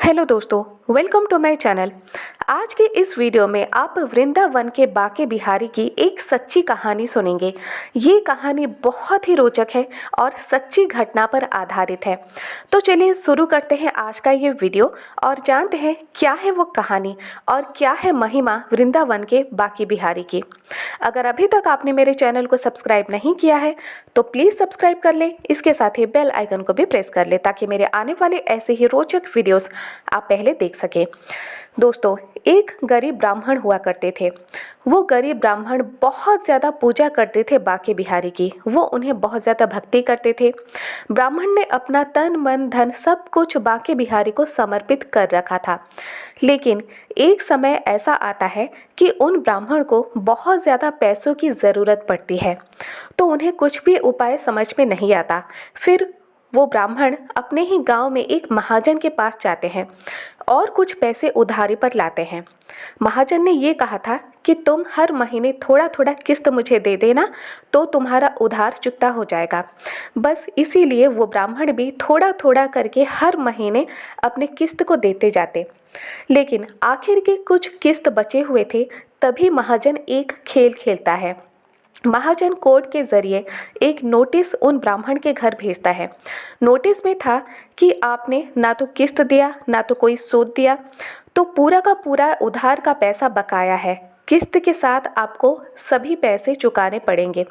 Hello दोस्तों, welcome to my channel. आज के इस वीडियो में आप वृंदावन के बाके बिहारी की एक सच्ची कहानी सुनेंगे। ये कहानी बहुत ही रोचक है और सच्ची घटना पर आधारित है। तो चलिए शुरू करते हैं आज का ये वीडियो और जानते हैं क्या है वो कहानी और क्या है महिमा वृंदावन के बाके बिहारी की। अगर अभी तक आपने मेरे चैनल को सब्सक्राइब नहीं किया है तो प्लीज़ सब्सक्राइब कर ले। इसके साथ ही बेल आइकन को भी प्रेस कर ले ताकि मेरे आने वाले ऐसे ही रोचक वीडियोस आप पहले देख सकें। दोस्तों, एक गरीब ब्राह्मण हुआ करते थे। वो गरीब ब्राह्मण बहुत ज़्यादा पूजा करते थे बाके बिहारी की। वो उन्हें बहुत ज़्यादा भक्ति करते थे। ब्राह्मण ने अपना तन मन धन सब कुछ बाके बिहारी को समर्पित कर रखा था। लेकिन एक समय ऐसा आता है कि उन ब्राह्मण को बहुत ज़्यादा पैसों की ज़रूरत पड़ती है, तो उन्हें कुछ भी उपाय समझ में नहीं आता। फिर वो ब्राह्मण अपने ही गांव में एक महाजन के पास जाते हैं और कुछ पैसे उधारी पर लाते हैं। महाजन ने ये कहा था कि तुम हर महीने थोड़ा थोड़ा किस्त मुझे दे देना तो तुम्हारा उधार चुकता हो जाएगा। बस इसीलिए वो ब्राह्मण भी थोड़ा थोड़ा करके हर महीने अपने किस्त को देते जाते। लेकिन आखिर के कुछ किस्त बचे हुए थे, तभी महाजन एक खेल खेलता है। महाजन कोर्ट के जरिए एक नोटिस उन ब्राह्मण के घर भेजता है। नोटिस में था कि आपने ना तो किस्त दिया ना तो कोई सूद दिया, तो पूरा का पूरा उधार का पैसा बकाया है। किस्त के साथ आपको सभी पैसे चुकाने पड़ेंगे।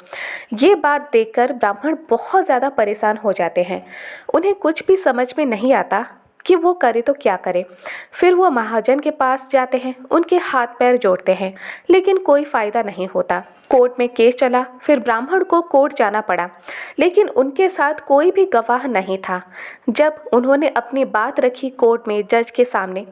ये बात देखकर ब्राह्मण बहुत ज़्यादा परेशान हो जाते हैं। उन्हें कुछ भी समझ में नहीं आता कि वो करे तो क्या करे। फिर वो महाजन के पास जाते हैं, उनके हाथ पैर जोड़ते हैं, लेकिन कोई फ़ायदा नहीं होता। कोर्ट में केस चला, फिर ब्राह्मण को कोर्ट जाना पड़ा, लेकिन उनके साथ कोई भी गवाह नहीं था। जब उन्होंने अपनी बात रखी कोर्ट में जज के सामने,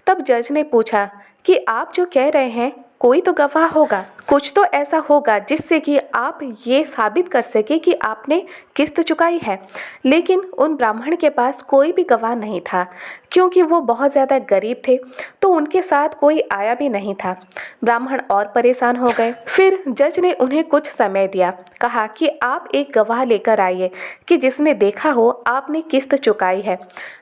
तब जज ने पूछा कि आप जो कह रहे हैं कोई तो गवाह होगा, कुछ तो ऐसा होगा जिससे कि आप ये साबित कर सके कि आपने किस्त चुकाई है। लेकिन उन ब्राह्मण के पास कोई भी गवाह नहीं था, क्योंकि वो बहुत ज़्यादा गरीब थे, तो उनके साथ कोई आया भी नहीं था। ब्राह्मण और परेशान हो गए। फिर जज ने उन्हें कुछ समय दिया, कहा कि आप एक गवाह लेकर आइए कि जिसने देखा हो आपने किस्त चुकाई है।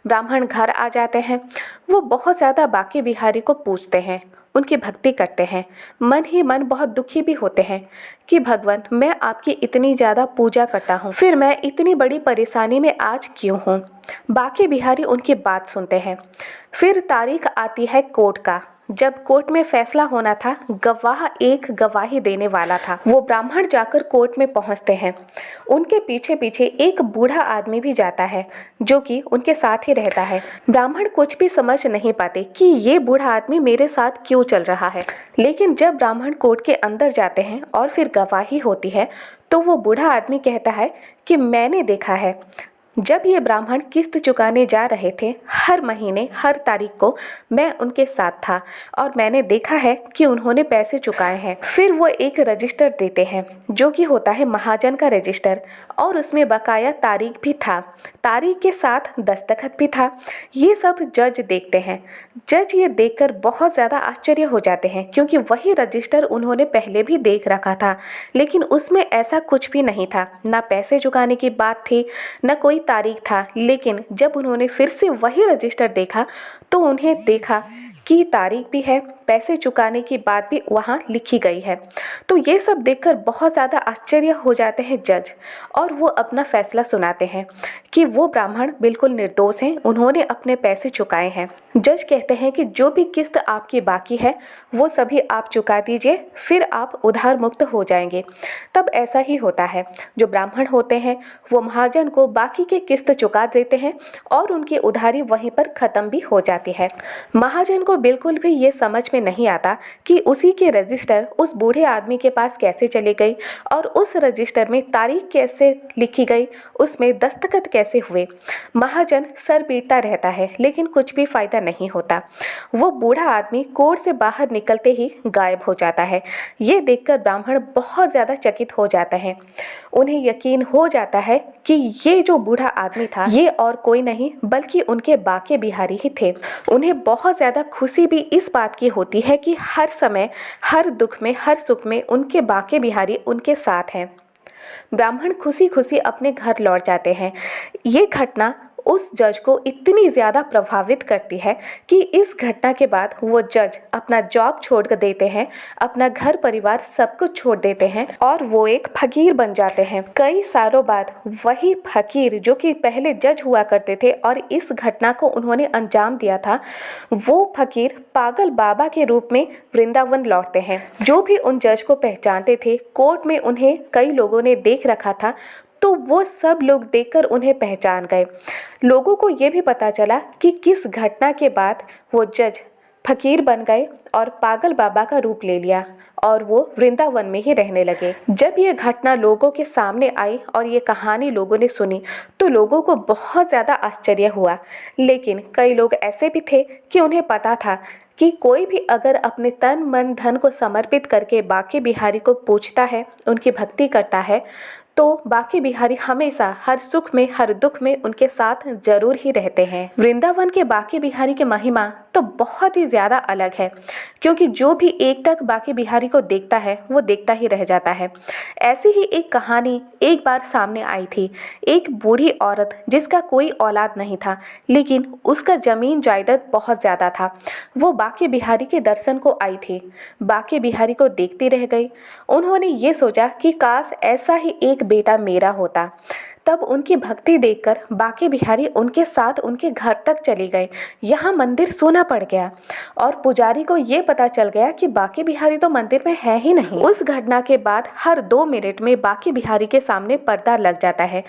ब्राह्मण घर आ जाते हैं। वो बहुत ज़्यादा बाके बिहारी को पूछते हैं, उनकी भक्ति करते हैं, मन ही मन बहुत दुखी भी होते हैं कि भगवान, मैं आपकी इतनी ज़्यादा पूजा करता हूँ, फिर मैं इतनी बड़ी परेशानी में आज क्यों हूँ। बाके बिहारी उनकी बात सुनते हैं। फिर तारीख आती है कोर्ट का। जब कोर्ट में फैसला होना था, गवाह एक गवाही देने वाला था। वो ब्राह्मण जाकर कोर्ट में पहुंचते हैं। उनके पीछे पीछे एक बूढ़ा आदमी भी जाता है, जो कि उनके साथ ही रहता है। ब्राह्मण कुछ भी समझ नहीं पाते कि ये बूढ़ा आदमी मेरे साथ क्यों चल रहा है। लेकिन जब ब्राह्मण कोर्ट के अंदर जाते हैं और फिर गवाही होती है, तो वो बूढ़ा आदमी कहता है कि मैंने देखा है, जब ये ब्राह्मण किस्त चुकाने जा रहे थे, हर महीने हर तारीख को मैं उनके साथ था और मैंने देखा है कि उन्होंने पैसे चुकाए हैं। फिर वो एक रजिस्टर देते हैं, जो कि होता है महाजन का रजिस्टर, और उसमें बकाया तारीख भी था, तारीख के साथ दस्तखत भी था। ये सब जज देखते हैं। जज ये देखकर बहुत ज़्यादा आश्चर्य हो जाते हैं, क्योंकि वही रजिस्टर उन्होंने पहले भी देख रखा था, लेकिन उसमें ऐसा कुछ भी नहीं था, ना पैसे चुकाने की बात थी, न कोई तारीख था। लेकिन जब उन्होंने फिर से वही रजिस्टर देखा तो उन्हें देखा कि तारीख भी है, पैसे चुकाने की बात भी वहाँ लिखी गई है। तो ये सब देखकर बहुत ज़्यादा आश्चर्य हो जाते हैं जज, और वो अपना फैसला सुनाते हैं कि वो ब्राह्मण बिल्कुल निर्दोष हैं, उन्होंने अपने पैसे चुकाए हैं। जज कहते हैं कि जो भी किस्त आपकी बाकी है वो सभी आप चुका दीजिए, फिर आप उधार मुक्त हो जाएंगे। तब ऐसा ही होता है। जो ब्राह्मण होते हैं वो महाजन को बाकी के किस्त चुका देते हैं और उनकी उधारी वहीं पर ख़त्म भी हो जाती है। महाजन को बिल्कुल भी ये समझ में नहीं आता कि उसी के रजिस्टर उस बूढ़े आदमी के पास कैसे चली गई और उस रजिस्टर में तारीख कैसे लिखी गई, उसमें दस्तखत कैसे हुए। महाजन सर पीटता रहता है, लेकिन कुछ भी फायदा नहीं होता। वो बूढ़ा आदमी कोर्ट से बाहर निकलते ही गायब हो जाता है। ये देखकर ब्राह्मण बहुत ज़्यादा चकित हो जाता है। उन्हें यकीन हो जाता है कि ये जो बूढ़ा आदमी था ये और कोई नहीं बल्कि उनके बाके बिहारी ही थे। उन्हें बहुत ज़्यादा खुशी भी इस बात की होती है कि हर समय, हर दुख में, हर सुख में उनके बाके बिहारी उनके साथ हैं। ब्राह्मण खुशी खुशी अपने घर लौट जाते हैं। ये घटना उस जज को इतनी ज़्यादा प्रभावित करती है कि इस घटना के बाद वो जज अपना जॉब छोड़ कर देते हैं, अपना घर परिवार सब कुछ छोड़ देते हैं और वो एक फकीर बन जाते हैं। कई सालों बाद वही फकीर जो कि पहले जज हुआ करते थे और इस घटना को उन्होंने अंजाम दिया था, वो फकीर पागल बाबा के रूप में वृंदावन लौटते हैं। जो भी उन जज को पहचानते थे, कोर्ट में उन्हें कई लोगों ने देख रखा था, तो वो सब लोग देखकर उन्हें पहचान गए। लोगों को ये भी पता चला कि किस घटना के बाद वो जज फकीर बन गए और पागल बाबा का रूप ले लिया और वो वृंदावन में ही रहने लगे। जब ये घटना लोगों के सामने आई और ये कहानी लोगों ने सुनी तो लोगों को बहुत ज़्यादा आश्चर्य हुआ। लेकिन कई लोग ऐसे भी थे कि उन्हें पता था कि कोई भी अगर अपने तन मन धन को समर्पित करके बांके बिहारी को पूजता है, उनकी भक्ति करता है, तो बांके बिहारी हमेशा हर सुख में हर दुख में उनके साथ जरूर ही रहते हैं। वृंदावन के बांके बिहारी की महिमा तो बहुत ही ज़्यादा अलग है, क्योंकि जो भी एक तक बांके बिहारी को देखता है वो देखता ही रह जाता है। ऐसी ही एक कहानी एक बार सामने आई थी। एक बूढ़ी औरत जिसका कोई औलाद नहीं था, लेकिन उसका ज़मीन जायदाद बहुत ज़्यादा था। वो बांके बिहारी के दर्शन को आई थी। बांके बिहारी को देखती रह गई। उन्होंने ये सोचा कि काश ऐसा ही एक बेटा मेरा होता। तब उनकी भक्ति देखकर बांके बिहारी उनके साथ उनके घर तक चली गए। यहाँ मंदिर सूना पड़ गया और पुजारी को ये पता चल गया कि बांके बिहारी तो मंदिर में है ही नहीं। उस घटना के बाद हर 2 मिनट में बांके बिहारी के सामने पर्दा लग जाता है,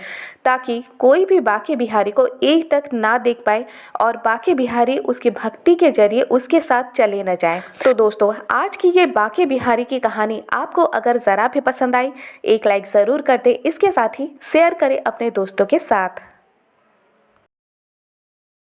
ताकि कोई भी बांके बिहारी को एक तक ना देख पाए और बांके बिहारी उसकी भक्ति के जरिए उसके साथ चले न जाए। तो दोस्तों, आज की ये बांके बिहारी की कहानी आपको अगर ज़रा भी पसंद आई, एक लाइक ज़रूर कर दे। इसके साथ ही शेयर करें अपने दोस्तों के साथ।